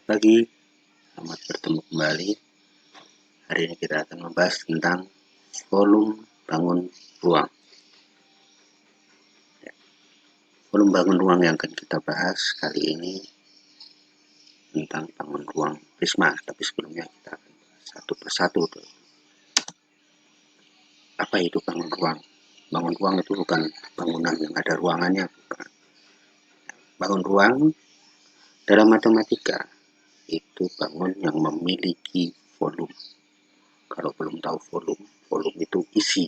pagi, selamat bertemu kembali. Hari ini kita akan membahas tentang volume bangun ruang. Volume bangun ruang yang akan kita bahas kali ini tentang bangun ruang prisma, tapi sebelumnya kita akan bahas satu persatu. Apa itu bangun ruang? Bangun ruang itu bukan bangunan yang ada ruangannya, bukan. Bangun ruang dalam matematika itu bangun yang memiliki volume. Kalau belum tahu volume itu isi.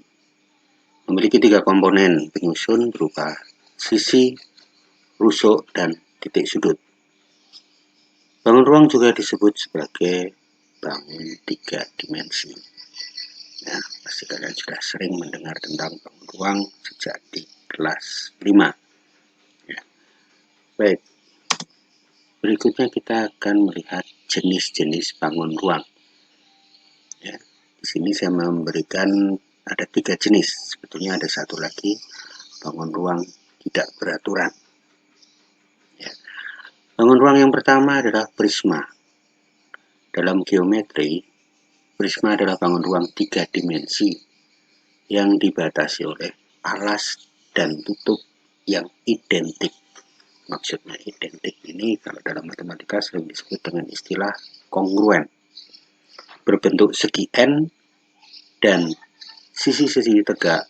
Memiliki 3 komponen penyusun berupa sisi, rusuk, dan titik sudut. Bangun ruang juga disebut sebagai bangun 3 dimensi. Ya, pasti kalian sudah sering mendengar tentang bangun ruang sejak di kelas 5. Ya. Baik, berikutnya kita akan melihat jenis-jenis bangun ruang. Ya, di sini saya memberikan ada 3 jenis. Sebetulnya ada satu lagi, bangun ruang tidak beraturan. Ya. Bangun ruang yang pertama adalah prisma. Dalam geometri, prisma adalah bangun ruang 3 dimensi yang dibatasi oleh alas dan tutup yang identik. Maksudnya identik ini kalau dalam matematika sering disebut dengan istilah kongruen. Berbentuk segi N dan sisi-sisi tegak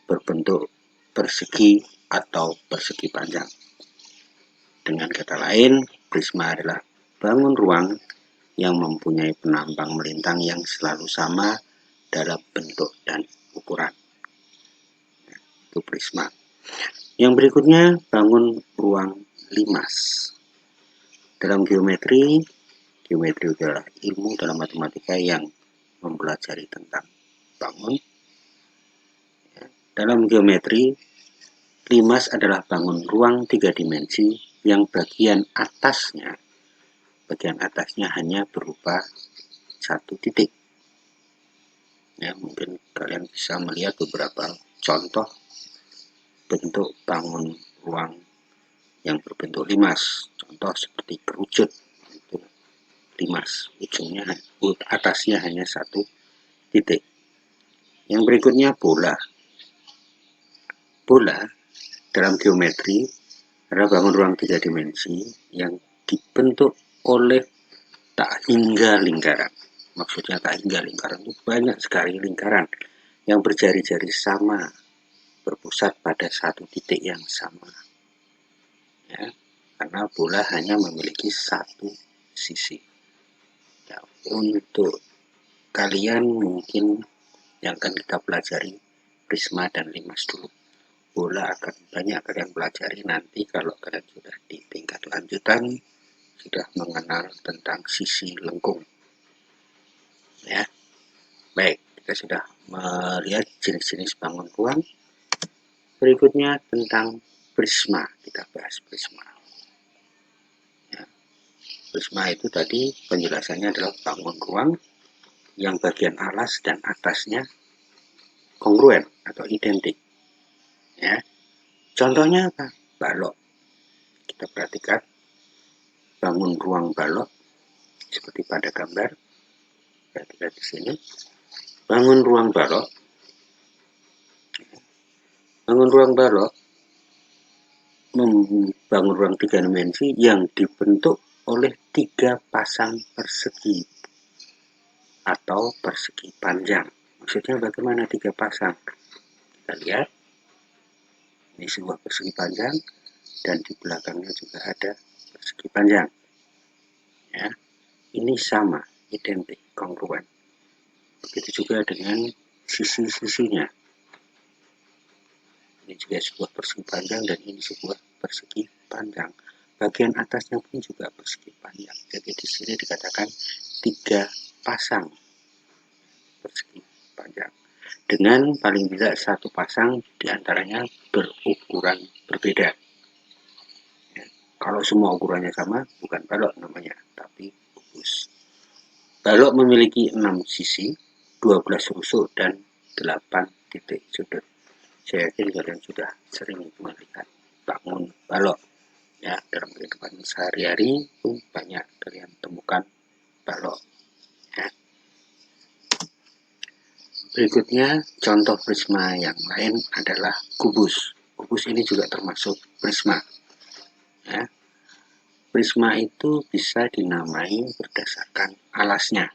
berbentuk persegi atau persegi panjang. Dengan kata lain, prisma adalah bangun ruang yang mempunyai penambang melintang yang selalu sama dalam bentuk dan ukuran. Itu prisma. Yang berikutnya, bangun ruang limas. Dalam geometri adalah ilmu dalam matematika yang mempelajari tentang bangun. Dalam geometri, limas adalah bangun ruang 3 dimensi yang bagian atasnya hanya berupa satu titik. Ya, mungkin kalian bisa melihat beberapa contoh bentuk bangun ruang yang berbentuk limas. Contoh seperti kerucut, itu limas, atasnya hanya satu titik. Yang berikutnya bola. Bola dalam geometri adalah bangun ruang 3 dimensi yang dibentuk oleh tak hingga lingkaran. Maksudnya tak hingga lingkaran itu banyak sekali lingkaran yang berjari-jari sama, berpusat pada satu titik yang sama. Ya, karena bola hanya memiliki satu sisi. Ya, untuk kalian mungkin yang akan kita pelajari prisma dan limas dulu. Bola akan banyak kalian pelajari nanti kalau kalian sudah di tingkat lanjutan, sudah mengenal tentang sisi lengkung. Ya, baik, kita sudah melihat jenis-jenis bangun ruang. Berikutnya tentang prisma, kita bahas prisma. Ya, prisma itu tadi penjelasannya adalah bangun ruang yang bagian alas dan atasnya kongruen atau identik. Ya, contohnya apa? Balok. Kita perhatikan bangun ruang balok seperti pada gambar. Perhatikan di sini. Bangun ruang balok. Bangun ruang balok membangun ruang 3 dimensi yang dibentuk oleh 3 pasang persegi atau persegi panjang. Maksudnya bagaimana 3 pasang? Kita lihat. Ini sebuah persegi panjang dan di belakangnya juga ada persegi panjang. Ya, ini sama, identik, kongruen. Begitu juga dengan sisi-sisinya. Ini juga sebuah persegi panjang dan ini sebuah persegi panjang. Bagian atasnya pun juga persegi panjang. Jadi di sini dikatakan 3 pasang persegi panjang. Dengan paling tidak satu pasang diantaranya berukuran berbeda. Ya, kalau semua ukurannya sama, bukan balok namanya, tapi kubus. Balok memiliki 6 sisi, 12 rusuk, dan 8 titik sudut. Saya yakin kalian sudah sering melihat bangun balok. Ya, dalam kehidupan sehari-hari pun banyak kalian temui. Berikutnya contoh prisma yang lain adalah kubus. Kubus ini juga termasuk prisma. Ya. Prisma itu bisa dinamai berdasarkan alasnya.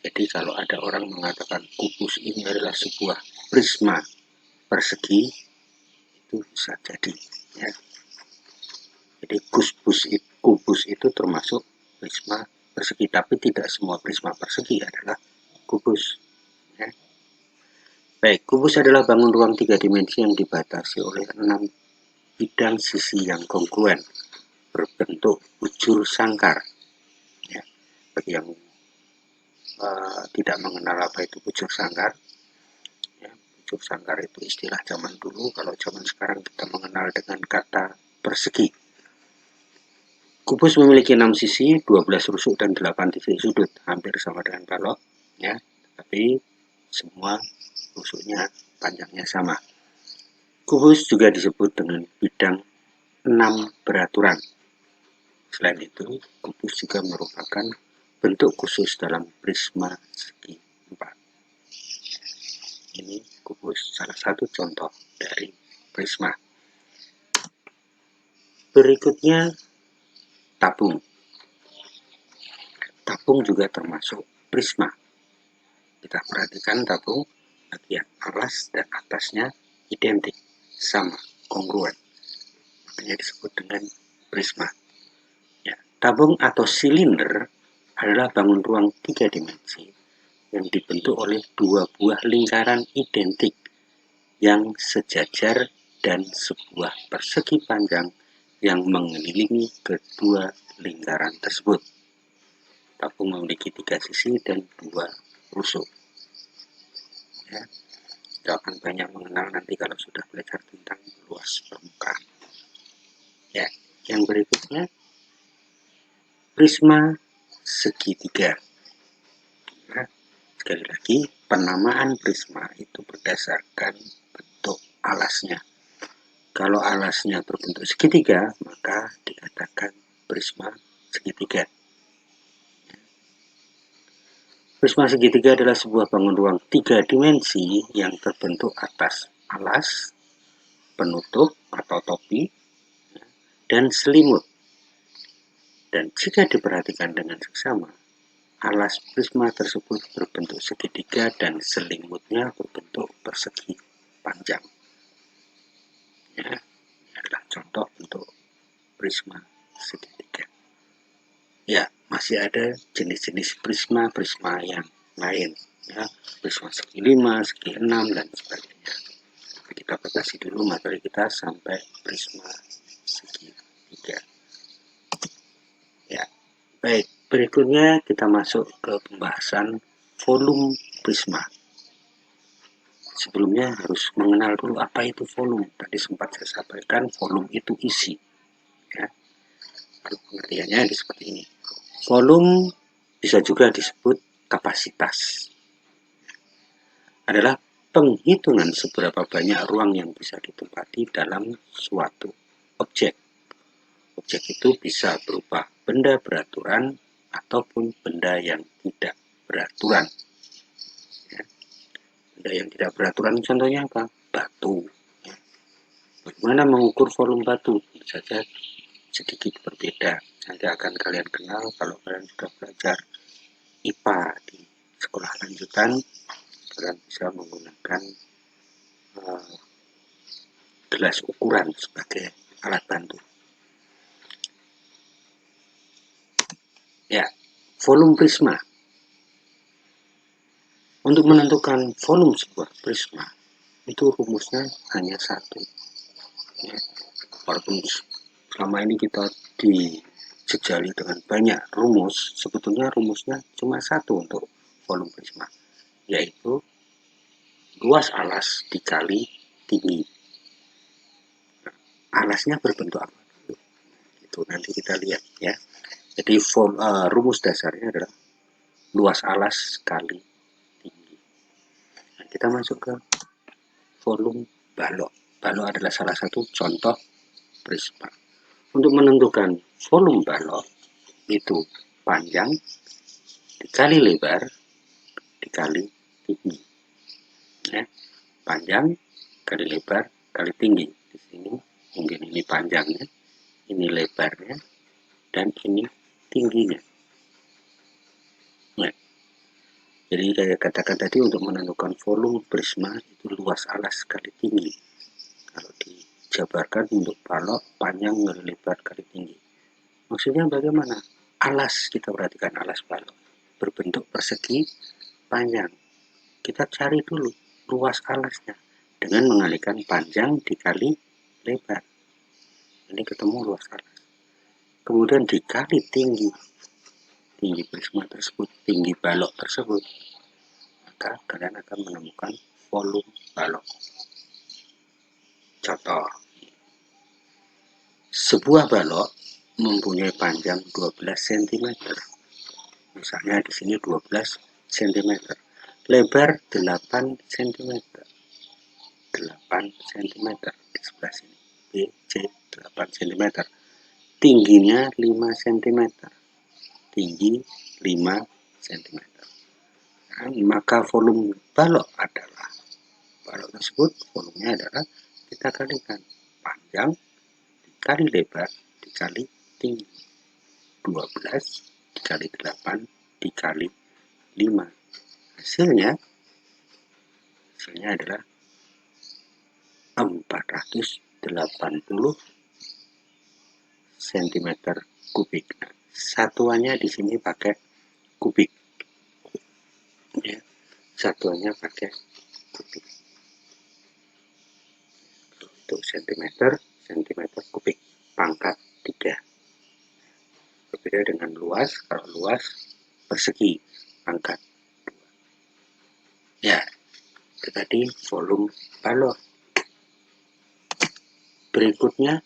Jadi kalau ada orang mengatakan kubus ini adalah sebuah prisma persegi, itu bisa jadi. Ya. Jadi kubus itu termasuk prisma persegi, tapi tidak semua prisma persegi adalah kubus. Ya. Baik, kubus adalah bangun ruang 3 dimensi yang dibatasi oleh 6 bidang sisi yang kongruen berbentuk bujur sangkar. Ya, bagi yang tidak mengenal apa itu bujur sangkar, ya, bujur sangkar itu istilah zaman dulu. Kalau zaman sekarang kita mengenal dengan kata persegi. Kubus memiliki 6 sisi, 12 rusuk dan 8 titik sudut, hampir sama dengan balok, ya, tapi semua rusuknya panjangnya sama. Kubus juga disebut dengan bidang 6 beraturan. Selain itu, kubus juga merupakan bentuk khusus dalam prisma segi 4. Ini kubus, salah satu contoh dari prisma. Berikutnya, tabung. Tabung juga termasuk prisma. Kita perhatikan tabung, bagian alas dan atasnya identik, sama, kongruen. Makanya disebut dengan prisma. Ya, tabung atau silinder adalah bangun ruang 3 dimensi yang dibentuk oleh 2 buah lingkaran identik yang sejajar dan sebuah persegi panjang yang mengelilingi kedua lingkaran tersebut. Tabung memiliki 3 sisi dan 2 rusuk. Ya, kita akan banyak mengenal nanti kalau sudah belajar tentang luas permukaan. Ya, yang berikutnya prisma segitiga. Nah, sekali lagi, penamaan prisma itu berdasarkan bentuk alasnya. Kalau alasnya berbentuk segitiga, maka dikatakan prisma segitiga. Prisma segitiga adalah sebuah bangun ruang 3 dimensi yang terbentuk atas alas, penutup atau topi, dan selimut. Dan jika diperhatikan dengan seksama, alas prisma tersebut berbentuk segitiga dan selimutnya berbentuk persegi panjang. Ya, ini adalah contoh bentuk prisma segitiga. Ya, masih ada jenis-jenis prisma yang lain, ya, prisma segi 5, segi 6 dan sebagainya. Kita batasi dulu materi kita sampai prisma segi 3. Ya, baik. Berikutnya kita masuk ke pembahasan volume prisma. Sebelumnya harus mengenal dulu apa itu volume. Tadi sempat saya sampaikan volume itu isi. Ya, pengertiannya seperti ini. Volume bisa juga disebut kapasitas. Adalah penghitungan seberapa banyak ruang yang bisa ditempati dalam suatu objek. Objek itu bisa berupa benda beraturan ataupun benda yang tidak beraturan. Ya. Benda yang tidak beraturan contohnya apa? Batu. Ya. Bagaimana mengukur volume batu? Tentu saja sedikit berbeda. Nanti akan kalian kenal kalau kalian sudah belajar IPA di sekolah lanjutan. Kalian bisa menggunakan gelas ukuran sebagai alat bantu. Ya, volume prisma. Untuk menentukan volume sebuah prisma, itu rumusnya hanya satu. Ya, walaupun selama ini kita dijejali dengan banyak rumus, sebetulnya rumusnya cuma satu untuk volume prisma, yaitu luas alas dikali tinggi. Alasnya berbentuk apa? Itu nanti kita lihat ya. Jadi rumus dasarnya adalah luas alas kali tinggi. Nah, kita masuk ke volume balok. Balok adalah salah satu contoh prisma. Untuk menentukan volume balok itu panjang dikali lebar dikali tinggi. ya. Panjang kali lebar kali tinggi. Di sini mungkin ini panjangnya, ini lebarnya, dan ini tingginya. Nah, jadi saya katakan tadi untuk menentukan volume prisma itu luas alas kali tinggi. Kalau dijabarkan untuk balok panjang kali lebar kali tinggi. Maksudnya bagaimana? Alas, kita perhatikan alas balok berbentuk persegi panjang. Kita cari dulu luas alasnya dengan mengalihkan panjang dikali lebar. Ini ketemu luas alas. Kemudian dikali tinggi prisma tersebut, tinggi balok tersebut, maka kalian akan menemukan volume balok. Contoh, sebuah balok mempunyai panjang 12 cm. Misalnya di sini 12 cm, lebar 8 cm. 8 cm di sebelah sini. B, C, 8 cm. Tingginya 5 cm. Tinggi 5 cm. Nah, maka volume balok adalah, balok tersebut volumenya adalah kita kalikan panjang dikali lebar dikali tinggi. 12 dikali 8 dikali 5. Hasilnya adalah 480 cm kubik. Nah, satuannya di sini pakai kubik. Ya, satuannya pakai kubik. Untuk cm kubik pangkat 3. Berbeda dengan luas. Kalau luas persegi pangkat 2. Ya, itu tadi volume balok. Berikutnya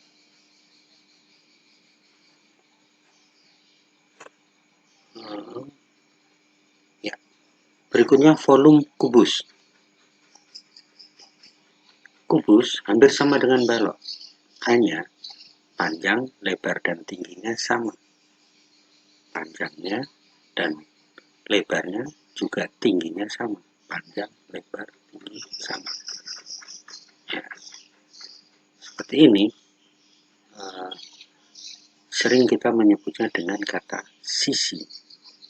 volume kubus. Kubus hampir sama dengan balok, hanya panjang, lebar, dan tingginya sama. Panjangnya dan lebarnya juga tingginya sama. Panjang, lebar, tinggi sama. Ya, seperti ini sering kita menyebutnya dengan kata sisi.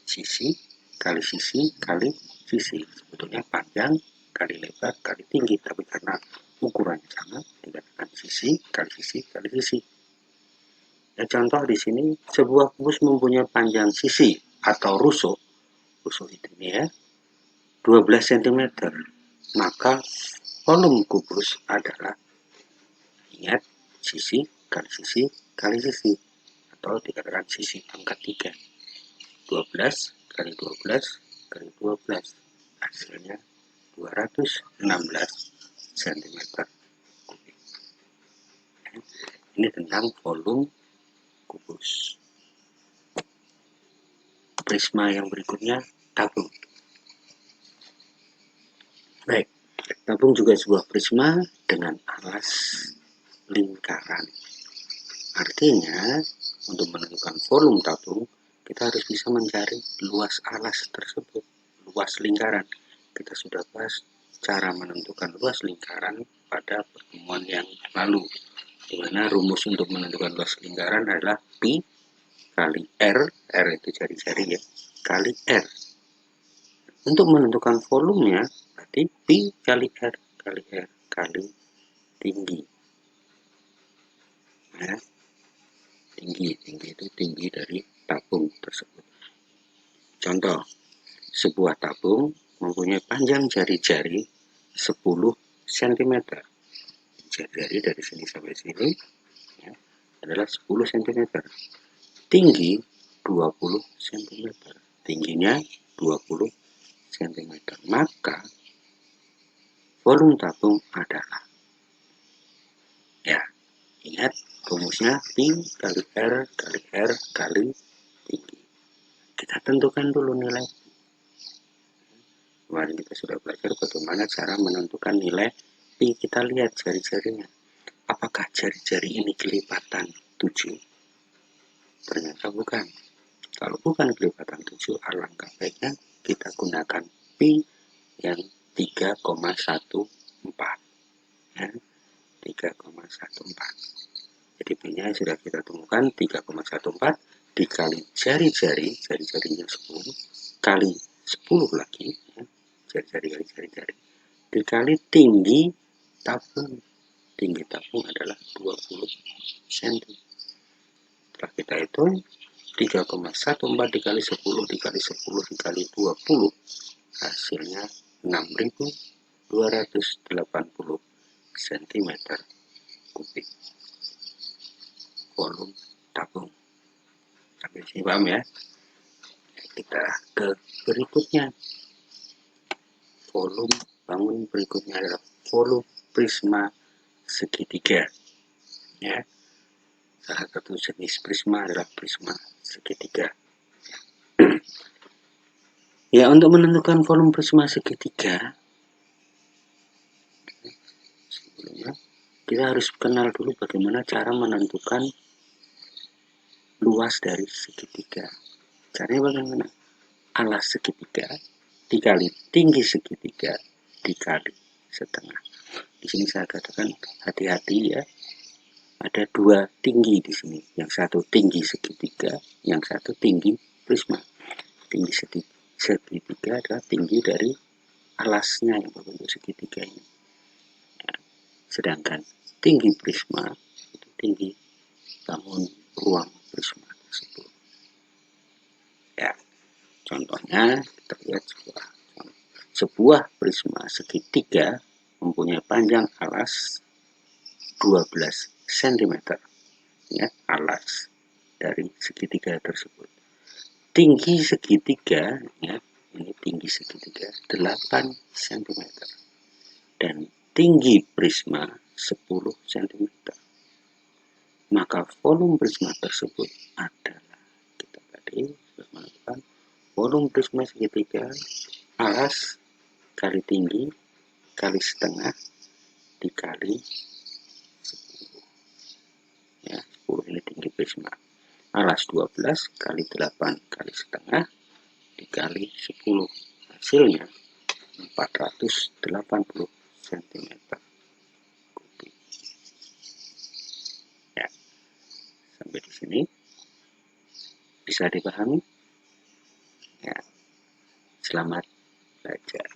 Sisi kali sisi kali sisi. Sebetulnya panjang kali lebar kali tinggi, tapi karena ukurannya sama dikatakan sisi kali sisi kali sisi. Ya, contoh di sini sebuah kubus mempunyai panjang sisi atau rusuk itu ya 12 cm, maka volume kubus adalah, ingat, sisi kali sisi kali sisi, atau dikatakan sisi pangkat 3. 12 kali 12 kali 12, hasilnya 216 cm kubik. Ini tentang volume kubus. Prisma yang berikutnya, tabung. Baik, tabung juga sebuah prisma dengan alas lingkaran. Artinya, untuk menentukan volume tabung, kita harus bisa mencari luas alas tersebut, luas lingkaran. Kita sudah bahas cara menentukan luas lingkaran pada pertemuan yang lalu, di mana rumus untuk menentukan luas lingkaran adalah pi kali r itu jari-jari ya, kali r. Untuk menentukan volumenya, berarti pi kali r kali tinggi. Ya, tinggi itu tinggi dari tabung tersebut. Contoh, sebuah tabung mempunyai panjang jari-jari 10 cm. Jari-jari dari sini sampai sini ya, adalah 10 cm. Tinggi 20 cm. Tingginya 20 cm. Maka volume tabung adalah, ya, ingat rumusnya pi kali r kali tinggi. Kita tentukan dulu nilai. Kemarin kita sudah belajar bagaimana cara menentukan nilai pi. Kita lihat jari-jarinya. Apakah jari-jari ini kelipatan 7? Ternyata bukan. Kalau bukan kelipatan 7, alangkah baiknya kita gunakan pi yang 3,14 ya, 3,14. Jadi B-nya sudah kita temukan 3,14 dikali jari-jarinya 10 kali 10 lagi ya, jari-jari dikali tinggi tabung adalah 20 cm. Setelah kita hitung 3,14 dikali 10 dikali 10 dikali 20 hasilnya 6.280 cm kubik volume tabung. Sampai sini paham ya? Kita ke berikutnya. Volume bangun berikutnya adalah volume prisma segitiga. Ya, salah satu jenis prisma adalah prisma segitiga. Ya, untuk menentukan volume prisma segitiga, sebelumnya kita harus kenal dulu bagaimana cara menentukan luas dari segitiga. Caranya bagaimana? Alas segitiga dikali tinggi segitiga dikali setengah. Di sini saya katakan hati-hati ya. Ada dua tinggi di sini. Yang satu tinggi segitiga, yang satu tinggi prisma. Tinggi segitiga adalah tinggi dari alasnya yang berbentuk segitiga ini. Sedangkan tinggi prisma itu tinggi bangun ruang prisma tersebut. Ya, contohnya kita lihat sebuah prisma segitiga mempunyai panjang alas 12 cm ya, alas dari segitiga tersebut. Tinggi segitiga ya, ini tinggi segitiga 8 cm dan tinggi prisma 10 cm. Maka volume prisma tersebut adalah, kita tadi menentukan volume prisma segitiga alas kali tinggi kali setengah dikali 10 ya, 10 ini tinggi prisma, alas 12 kali 8 kali setengah dikali 10 hasilnya 480 cm kubik. Ya, sampai di sini bisa dipahami? Ya, selamat belajar.